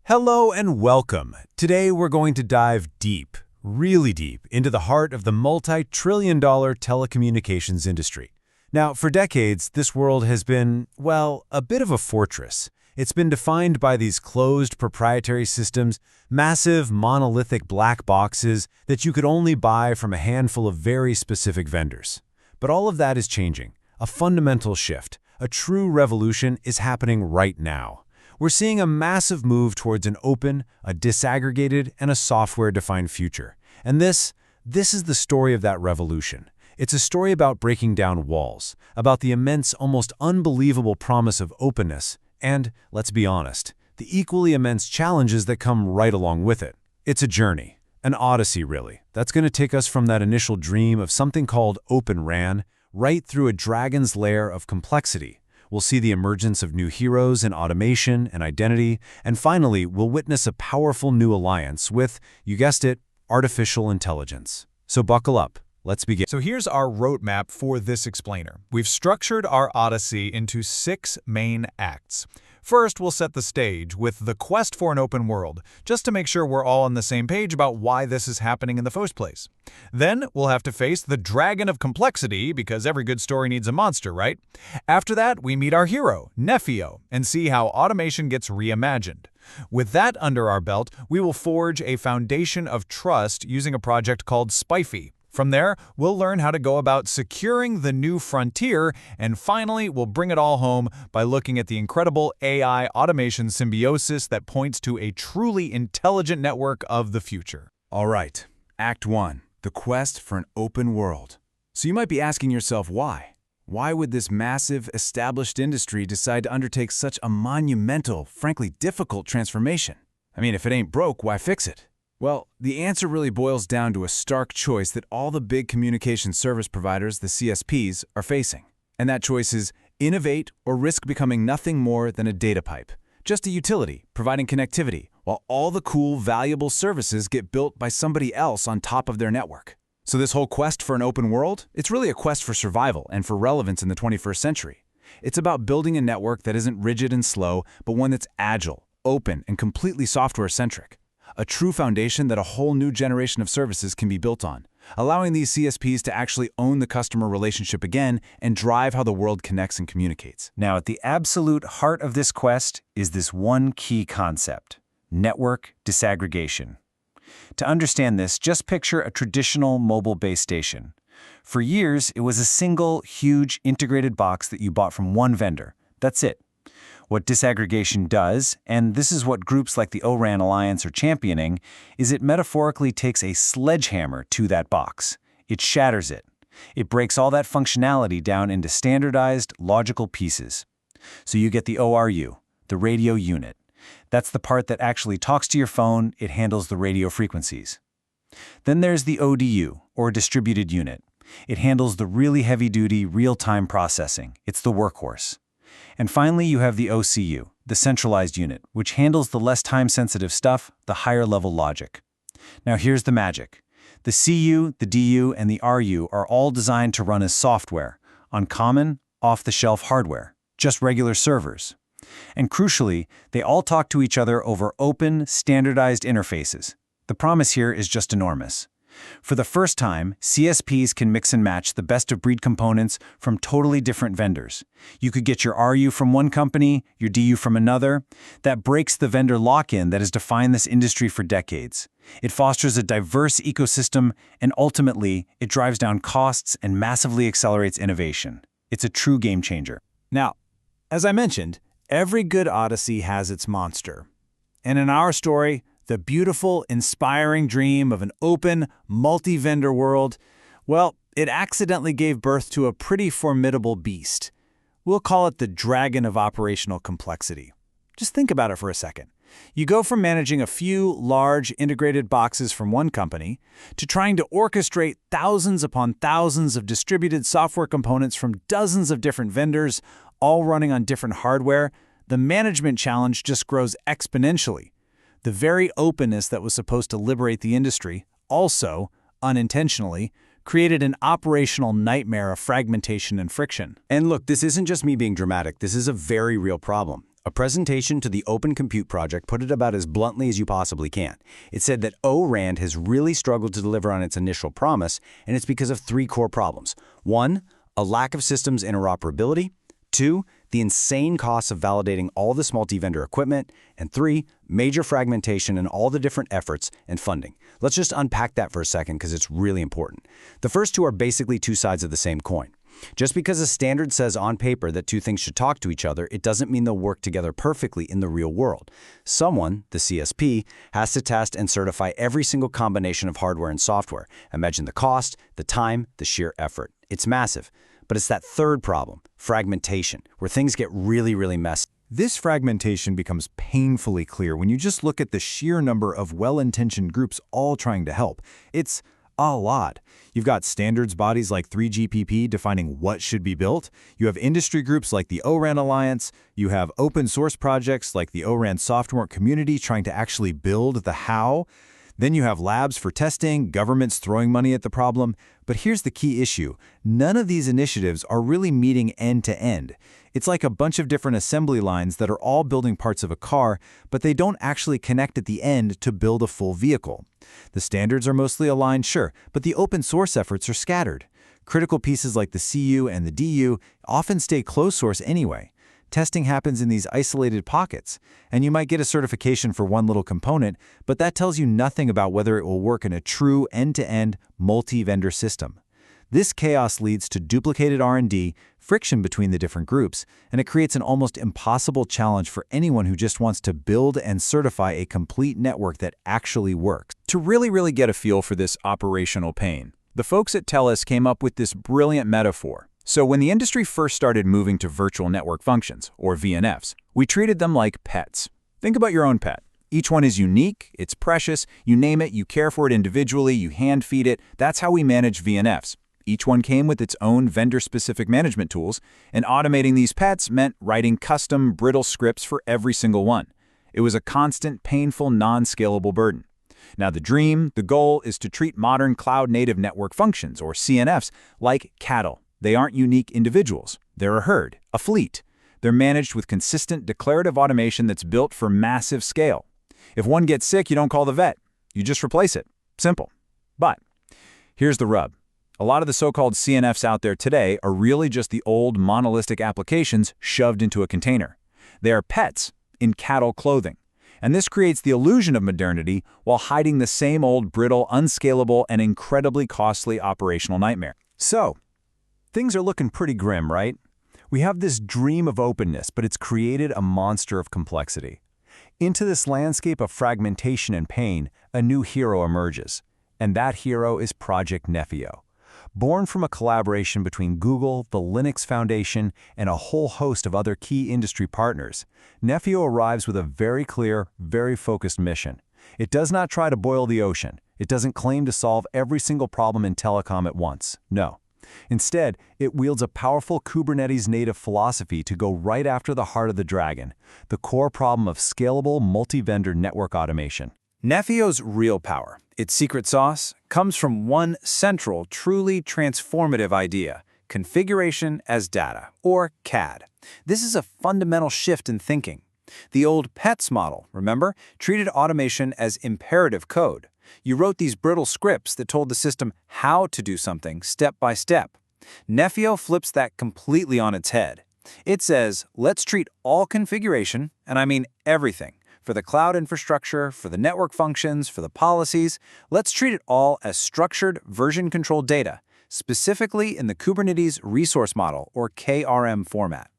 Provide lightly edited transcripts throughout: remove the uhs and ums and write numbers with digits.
Hello and welcome. Today we're going to dive deep, really deep, into the heart of the multi-trillion-dollar telecommunications industry. Now, for decades, this world has been, well, a bit of a fortress. It's been defined by these closed proprietary systems, massive monolithic black boxes that you could only buy from a handful of very specific vendors. But all of that is changing. A fundamental shift, a true revolution is happening right now. We're seeing a massive move towards an open, a disaggregated, and a software-defined future. And this is the story of that revolution. It's a story about breaking down walls, about the immense, almost unbelievable promise of openness, and, let's be honest, the equally immense challenges that come right along with it. It's a journey, an odyssey really, that's going to take us from that initial dream of something called Open RAN right through a dragon's lair of complexity. We'll see the emergence of new heroes in automation and identity, and finally, we'll witness a powerful new alliance with, you guessed it, artificial intelligence. So buckle up. Let's begin. So here's our roadmap for this explainer. We've structured our odyssey into 6 main acts. First, we'll set the stage with the quest for an open world, just to make sure we're all on the same page about why this is happening in the first place. Then, we'll have to face the dragon of complexity, because every good story needs a monster, right? After that, we meet our hero, Nephio, and see how automation gets reimagined. With that under our belt, we will forge a foundation of trust using a project called Spiffy. From there, we'll learn how to go about securing the new frontier, and finally, we'll bring it all home by looking at the incredible AI automation symbiosis that points to a truly intelligent network of the future. All right, Act 1, the quest for an open world. So you might be asking yourself why? Why would this massive, established industry decide to undertake such a monumental, frankly difficult transformation? I mean, if it ain't broke, why fix it? Well, the answer really boils down to a stark choice that all the big communication service providers, the CSPs, are facing. And that choice is innovate or risk becoming nothing more than a data pipe. Just a utility, providing connectivity, while all the cool, valuable services get built by somebody else on top of their network. So this whole quest for an open world, it's really a quest for survival and for relevance in the 21st century. It's about building a network that isn't rigid and slow, but one that's agile, open, and completely software-centric. A true foundation that a whole new generation of services can be built on, allowing these CSPs to actually own the customer relationship again and drive how the world connects and communicates. Now, at the absolute heart of this quest is this one key concept: network disaggregation. To understand this, just picture a traditional mobile base station. For years, it was a single, huge, integrated box that you bought from one vendor. That's it. What disaggregation does, and this is what groups like the O-RAN Alliance are championing, is it metaphorically takes a sledgehammer to that box. It shatters it. It breaks all that functionality down into standardized, logical pieces. So you get the ORU, the radio unit. That's the part that actually talks to your phone. It handles the radio frequencies. Then there's the ODU, or distributed unit. It handles the really heavy-duty, real-time processing. It's the workhorse. And finally, you have the OCU, the centralized unit, which handles the less time-sensitive stuff, the higher-level logic. Now here's the magic. The CU, the DU, and the RU are all designed to run as software, on common, off-the-shelf hardware, just regular servers. And crucially, they all talk to each other over open, standardized interfaces. The promise here is just enormous. For the first time, CSPs can mix and match the best-of-breed components from totally different vendors. You could get your RU from one company, your DU from another. That breaks the vendor lock-in that has defined this industry for decades. It fosters a diverse ecosystem, and ultimately, it drives down costs and massively accelerates innovation. It's a true game changer. Now, as I mentioned, every good odyssey has its monster. And in our story, the beautiful, inspiring dream of an open, multi-vendor world, well, it accidentally gave birth to a pretty formidable beast. We'll call it the dragon of operational complexity. Just think about it for a second. You go from managing a few large integrated boxes from one company to trying to orchestrate thousands upon thousands of distributed software components from dozens of different vendors, all running on different hardware. The management challenge just grows exponentially. The very openness that was supposed to liberate the industry also, unintentionally, created an operational nightmare of fragmentation and friction. And look, this isn't just me being dramatic. This is a very real problem. A presentation to the Open Compute Project put it about as bluntly as you possibly can. It said that ORAN has really struggled to deliver on its initial promise, and it's because of 3 core problems. 1, a lack of systems interoperability. 2, the insane costs of validating all this multi-vendor equipment. And 3, major fragmentation in all the different efforts and funding. Let's just unpack that for a second because it's really important. The first 2 are basically 2 sides of the same coin. Just because a standard says on paper that 2 things should talk to each other, it doesn't mean they'll work together perfectly in the real world. Someone, the CSP, has to test and certify every single combination of hardware and software. Imagine the cost, the time, the sheer effort. It's massive. But it's that third problem, fragmentation, where things get really messy. This fragmentation becomes painfully clear when you just look at the sheer number of well-intentioned groups all trying to help. It's a lot. You've got standards bodies like 3GPP defining what should be built. You have industry groups like the ORAN Alliance. You have open source projects like the ORAN software community trying to actually build the how. Then you have labs for testing, governments throwing money at the problem. But here's the key issue. None of these initiatives are really meeting end to end. It's like a bunch of different assembly lines that are all building parts of a car, but they don't actually connect at the end to build a full vehicle. The standards are mostly aligned, sure, but the open source efforts are scattered. Critical pieces like the CU and the DU often stay closed source anyway. Testing happens in these isolated pockets, and you might get a certification for one little component, but that tells you nothing about whether it will work in a true end-to-end multi-vendor system. This chaos leads to duplicated R&D, friction between the different groups, and it creates an almost impossible challenge for anyone who just wants to build and certify a complete network that actually works. To really get a feel for this operational pain, the folks at Telecom came up with this brilliant metaphor. So when the industry first started moving to virtual network functions, or VNFs, we treated them like pets. Think about your own pet. Each one is unique, it's precious, you name it, you care for it individually, you hand feed it. That's how we manage VNFs. Each one came with its own vendor-specific management tools, and automating these pets meant writing custom, brittle scripts for every single one. It was a constant, painful, non-scalable burden. Now the dream, the goal, is to treat modern cloud-native network functions, or CNFs, like cattle. They aren't unique individuals. They're a herd, a fleet. They're managed with consistent declarative automation that's built for massive scale. If one gets sick, you don't call the vet. You just replace it. Simple. But here's the rub. A lot of the so-called CNFs out there today are really just the old monolithic applications shoved into a container. They are pets in cattle clothing. And this creates the illusion of modernity while hiding the same old brittle, unscalable, and incredibly costly operational nightmare. So, things are looking pretty grim, right? We have this dream of openness, but it's created a monster of complexity. Into this landscape of fragmentation and pain, a new hero emerges. And that hero is Project Nephio. Born from a collaboration between Google, the Linux Foundation, and a whole host of other key industry partners, Nephio arrives with a very clear, very focused mission. It does not try to boil the ocean. It doesn't claim to solve every single problem in telecom at once. No. Instead, it wields a powerful Kubernetes-native philosophy to go right after the heart of the dragon, the core problem of scalable multi-vendor network automation. Nephio's real power, its secret sauce, comes from one central, truly transformative idea: configuration as data, or CAD. This is a fundamental shift in thinking. The old PETS model, remember, treated automation as imperative code. You wrote these brittle scripts that told the system how to do something step by step. Nephio flips that completely on its head. It says, let's treat all configuration, and I mean everything, for the cloud infrastructure, for the network functions, for the policies, let's treat it all as structured version-controlled data, specifically in the Kubernetes resource model, or KRM format.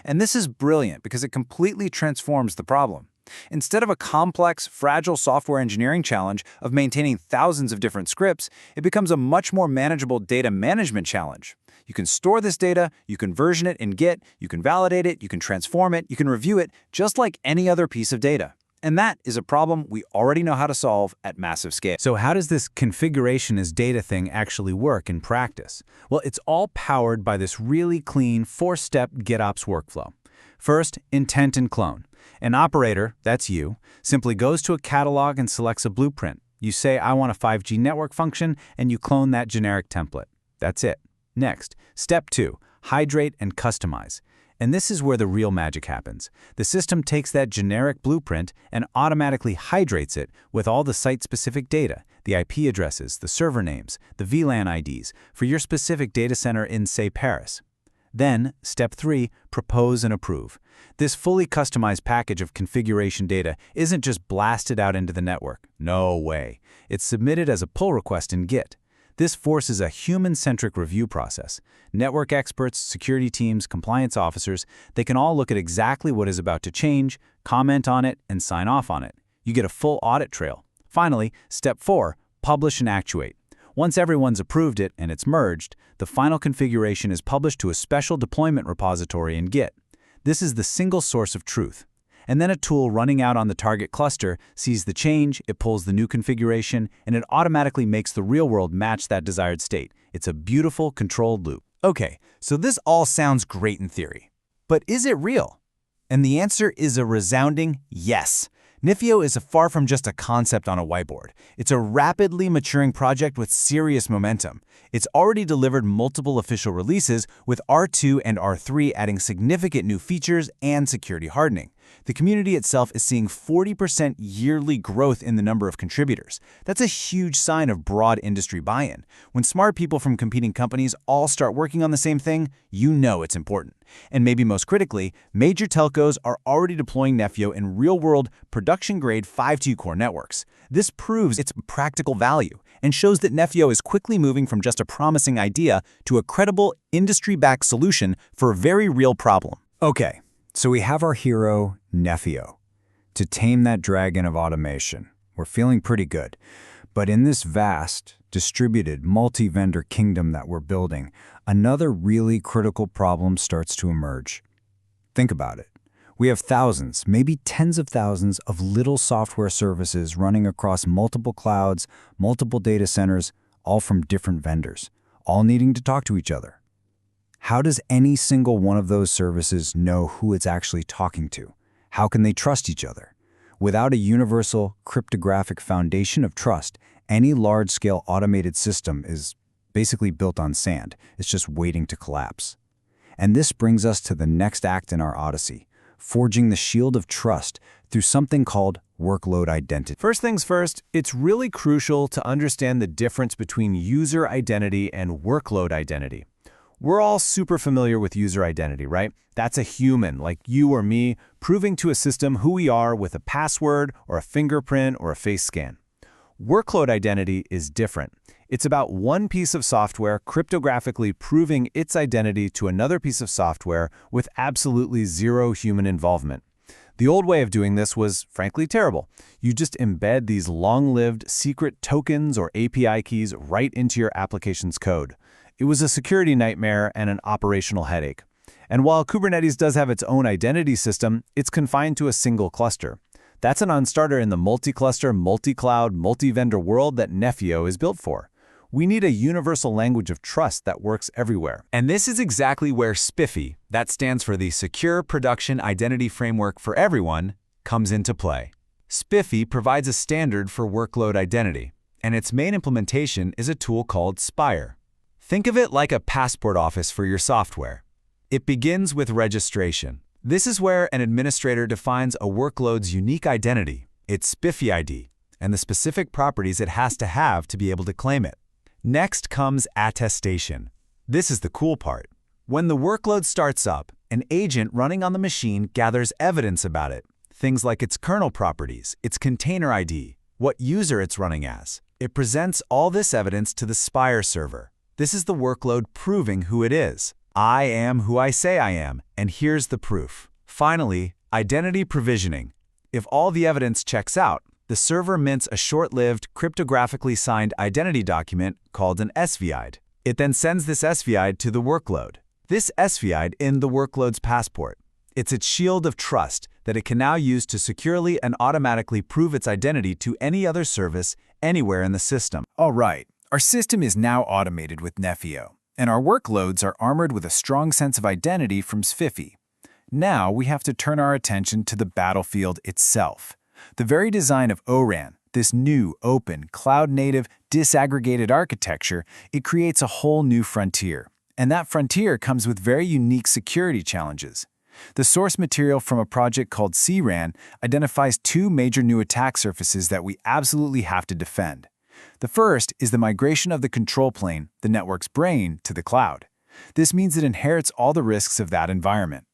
And this is brilliant because it completely transforms the problem. Instead of a complex, fragile software engineering challenge of maintaining thousands of different scripts, it becomes a much more manageable data management challenge. You can store this data, you can version it in Git, you can validate it, you can transform it, you can review it, just like any other piece of data. And that is a problem we already know how to solve at massive scale. So how does this configuration as data thing actually work in practice? Well, it's all powered by this really clean 4-step GitOps workflow. First, intent and clone. An operator, that's you, simply goes to a catalog and selects a blueprint. You say, I want a 5G network function, and you clone that generic template. That's it. Next, step 2, hydrate and customize. And this is where the real magic happens. The system takes that generic blueprint and automatically hydrates it with all the site-specific data, the IP addresses, the server names, the VLAN IDs, for your specific data center in, say, Paris. Then, step 3, propose and approve. This fully customized package of configuration data isn't just blasted out into the network. No way. It's submitted as a pull request in Git. This forces a human-centric review process. Network experts, security teams, compliance officers, they can all look at exactly what is about to change, comment on it, and sign off on it. You get a full audit trail. Finally, step 4, publish and actuate. Once everyone's approved it and it's merged, the final configuration is published to a special deployment repository in Git. This is the single source of truth. And then a tool running out on the target cluster sees the change, it pulls the new configuration, and it automatically makes the real world match that desired state. It's a beautiful, controlled loop. Okay, so this all sounds great in theory. But is it real? And the answer is a resounding yes. Nephio is far from just a concept on a whiteboard. It's a rapidly maturing project with serious momentum. It's already delivered multiple official releases, with R2 and R3 adding significant new features and security hardening. The community itself is seeing 40% yearly growth in the number of contributors. That's a huge sign of broad industry buy-in. When smart people from competing companies all start working on the same thing, you know it's important. And maybe most critically, major telcos are already deploying Nephio in real-world, production-grade 5G core networks. This proves its practical value and shows that Nephio is quickly moving from just a promising idea to a credible, industry-backed solution for a very real problem. Okay, so we have our hero, Nephio, to tame that dragon of automation. We're feeling pretty good. But in this vast, distributed, multi-vendor kingdom that we're building, another really critical problem starts to emerge. Think about it. We have thousands, maybe tens of thousands of little software services running across multiple clouds, multiple data centers, all from different vendors, all needing to talk to each other. How does any single one of those services know who it's actually talking to? How can they trust each other? Without a universal cryptographic foundation of trust, any large-scale automated system is basically built on sand. It's just waiting to collapse. And this brings us to the next act in our odyssey, forging the shield of trust through something called workload identity. First things first, it's really crucial to understand the difference between user identity and workload identity. We're all super familiar with user identity, right? That's a human, like you or me, proving to a system who we are with a password or a fingerprint or a face scan. Workload identity is different. It's about one piece of software cryptographically proving its identity to another piece of software with absolutely zero human involvement. The old way of doing this was, frankly, terrible. You just embed these long-lived secret tokens or API keys right into your application's code. It was a security nightmare and an operational headache. And while Kubernetes does have its own identity system, it's confined to a single cluster. That's a non-starter in the multi-cluster, multi-cloud, multi-vendor world that Nephio is built for. We need a universal language of trust that works everywhere. And this is exactly where Spiffy, that stands for the Secure Production Identity Framework for Everyone, comes into play. Spiffy provides a standard for workload identity, and its main implementation is a tool called Spire. Think of it like a passport office for your software. It begins with registration. This is where an administrator defines a workload's unique identity, its Spiffy ID, and the specific properties it has to have to be able to claim it. Next comes attestation. This is the cool part. When the workload starts up, an agent running on the machine gathers evidence about it. Things like its kernel properties, its container ID, what user it's running as. It presents all this evidence to the Spire server. This is the workload proving who it is. I am who I say I am, and here's the proof. Finally, identity provisioning. If all the evidence checks out, the server mints a short-lived, cryptographically signed identity document called an SVID. It then sends this SVID to the workload. This SVID in the workload's passport. It's its shield of trust that it can now use to securely and automatically prove its identity to any other service anywhere in the system. All right, our system is now automated with Nephio, and our workloads are armored with a strong sense of identity from Spiffy. Now we have to turn our attention to the battlefield itself. The very design of ORAN, this new, open, cloud-native, disaggregated architecture, it creates a whole new frontier. And that frontier comes with very unique security challenges. The source material from a project called CRAN identifies two major new attack surfaces that we absolutely have to defend. The first is the migration of the control plane, the network's brain, to the cloud. This means it inherits all the risks of that environment.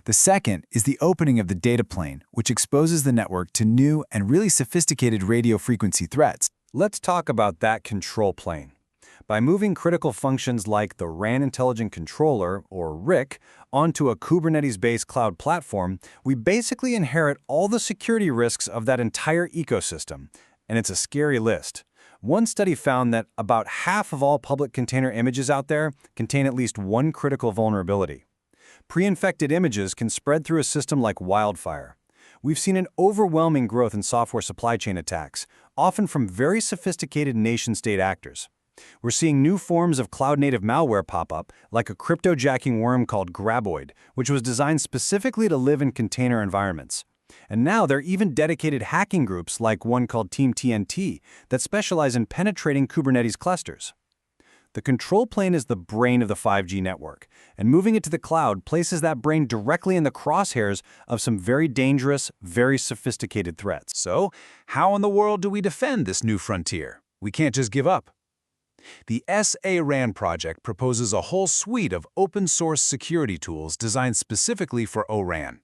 The second is the opening of the data plane, which exposes the network to new and really sophisticated radio frequency threats. Let's talk about that control plane. By moving critical functions like the RAN Intelligent Controller, or RIC, onto a Kubernetes-based cloud platform, we basically inherit all the security risks of that entire ecosystem. And it's a scary list. One study found that about half of all public container images out there contain at least one critical vulnerability. Pre-infected images can spread through a system like wildfire. We've seen an overwhelming growth in software supply chain attacks, often from very sophisticated nation-state actors. We're seeing new forms of cloud-native malware pop up, like a cryptojacking worm called Graboid, which was designed specifically to live in container environments. And now there are even dedicated hacking groups like one called Team TNT that specialize in penetrating Kubernetes clusters. The control plane is the brain of the 5G network, and moving it to the cloud places that brain directly in the crosshairs of some very dangerous, very sophisticated threats. So, how in the world do we defend this new frontier? We can't just give up. The SARAN project proposes a whole suite of open-source security tools designed specifically for ORAN.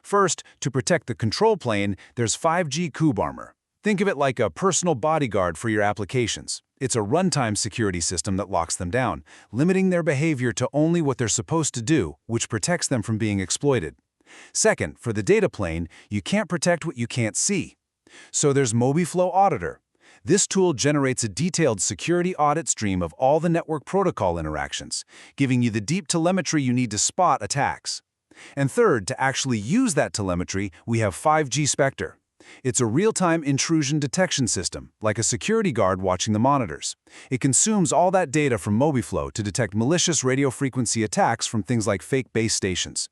First, to protect the control plane, there's 5G KubeArmor. Think of it like a personal bodyguard for your applications. It's a runtime security system that locks them down, limiting their behavior to only what they're supposed to do, which protects them from being exploited. Second, for the data plane, you can't protect what you can't see. So there's MobiFlow Auditor. This tool generates a detailed security audit stream of all the network protocol interactions, giving you the deep telemetry you need to spot attacks. And third, to actually use that telemetry, we have 5G Spectre. It's a real-time intrusion detection system, like a security guard watching the monitors. It consumes all that data from MobiFlow to detect malicious radio frequency attacks from things like fake base stations.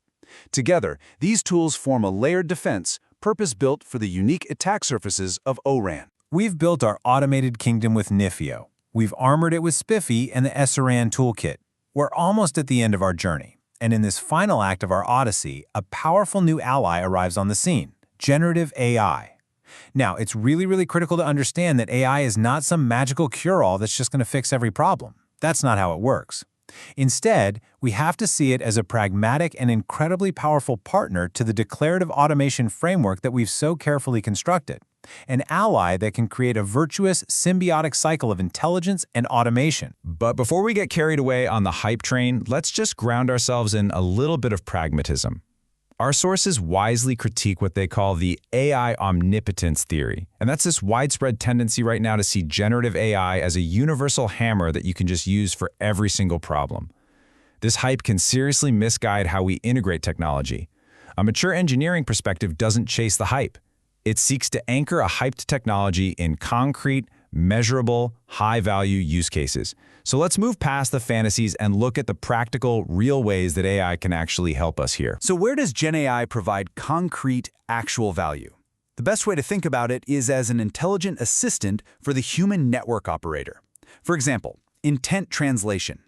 Together, these tools form a layered defense, purpose-built for the unique attack surfaces of ORAN. We've built our automated kingdom with Nephio. We've armored it with Spiffy and the SRAN toolkit. We're almost at the end of our journey. And in this final act of our odyssey, a powerful new ally arrives on the scene: generative AI. Now, it's really critical to understand that AI is not some magical cure-all that's just going to fix every problem. That's not how it works. Instead, we have to see it as a pragmatic and incredibly powerful partner to the declarative automation framework that we've so carefully constructed. An ally that can create a virtuous, symbiotic cycle of intelligence and automation. But before we get carried away on the hype train, let's just ground ourselves in a little bit of pragmatism. Our sources wisely critique what they call the AI omnipotence theory. And that's this widespread tendency right now to see generative AI as a universal hammer that you can just use for every single problem. This hype can seriously misguide how we integrate technology. A mature engineering perspective doesn't chase the hype. It seeks to anchor a hyped technology in concrete, measurable, high-value use cases. So let's move past the fantasies and look at the practical, real ways that AI can actually help us here. So where does Gen AI provide concrete, actual value? The best way to think about it is as an intelligent assistant for the human network operator. For example, intent translation.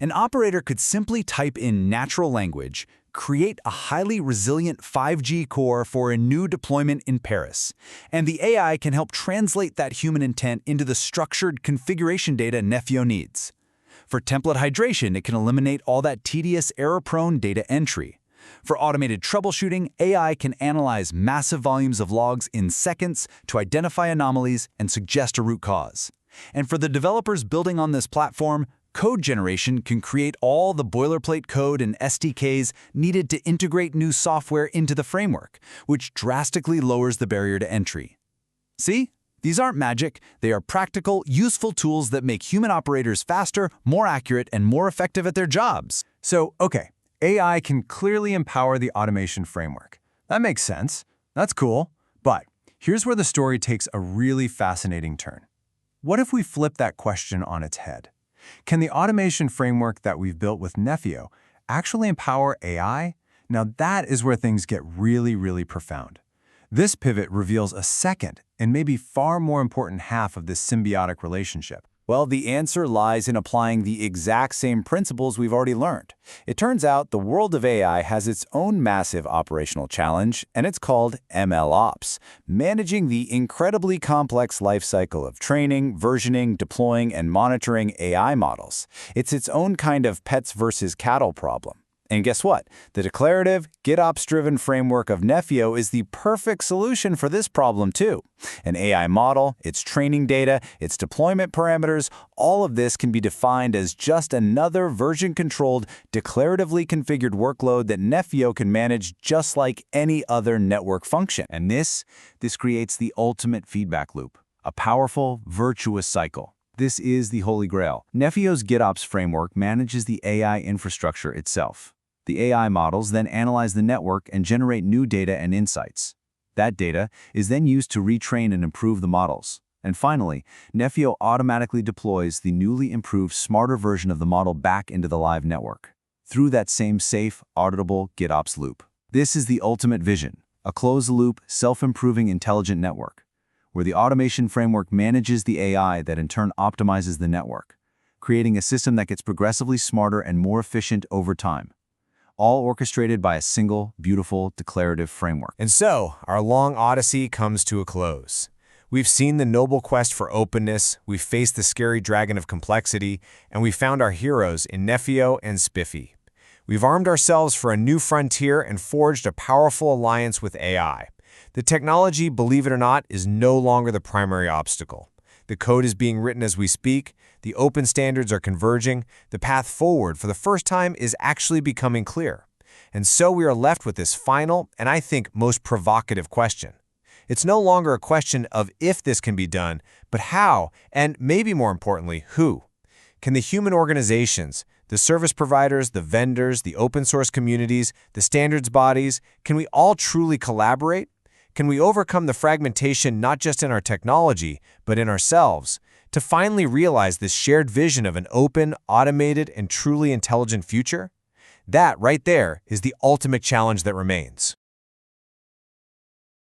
An operator could simply type in natural language, create a highly resilient 5G core for a new deployment in Paris, and the AI can help translate that human intent into the structured configuration data Nephio needs. For template hydration, it can eliminate all that tedious, error-prone data entry. For automated troubleshooting, AI can analyze massive volumes of logs in seconds to identify anomalies and suggest a root cause. And for the developers building on this platform, code generation can create all the boilerplate code and SDKs needed to integrate new software into the framework, which drastically lowers the barrier to entry. See? These aren't magic. They are practical, useful tools that make human operators faster, more accurate, and more effective at their jobs. So, okay, AI can clearly empower the automation framework. That makes sense. That's cool. But here's where the story takes a really fascinating turn. What if we flip that question on its head? Can the automation framework that we've built with Nephio actually empower AI? Now that is where things get really profound. This pivot reveals a second and maybe far more important half of this symbiotic relationship. Well, the answer lies in applying the exact same principles we've already learned. It turns out the world of AI has its own massive operational challenge, and it's called MLOps, managing the incredibly complex lifecycle of training, versioning, deploying, and monitoring AI models. It's its own kind of pets versus cattle problem. And guess what? The declarative, GitOps-driven framework of Nephio is the perfect solution for this problem too. An AI model, its training data, its deployment parameters, all of this can be defined as just another version-controlled, declaratively configured workload that Nephio can manage just like any other network function. And this creates the ultimate feedback loop, a powerful, virtuous cycle. This is the holy grail. Nephio's GitOps framework manages the AI infrastructure itself. The AI models then analyze the network and generate new data and insights. That data is then used to retrain and improve the models. And finally, Nephio automatically deploys the newly improved, smarter version of the model back into the live network, through that same safe, auditable GitOps loop. This is the ultimate vision, a closed-loop, self-improving intelligent network, where the automation framework manages the AI that in turn optimizes the network, creating a system that gets progressively smarter and more efficient over time, all orchestrated by a single, beautiful, declarative framework. And so, our long odyssey comes to a close. We've seen the noble quest for openness, we've faced the scary dragon of complexity, and we found our heroes in Nephio and Spiffy. We've armed ourselves for a new frontier and forged a powerful alliance with AI. The technology, believe it or not, is no longer the primary obstacle. The code is being written as we speak, the open standards are converging, the path forward for the first time is actually becoming clear. And so we are left with this final, and I think most provocative question. It's no longer a question of if this can be done, but how, and maybe more importantly, who. Can the human organizations, the service providers, the vendors, the open source communities, the standards bodies, can we all truly collaborate? Can we overcome the fragmentation not just in our technology, but in ourselves, to finally realize this shared vision of an open, automated, and truly intelligent future? That right there is the ultimate challenge that remains.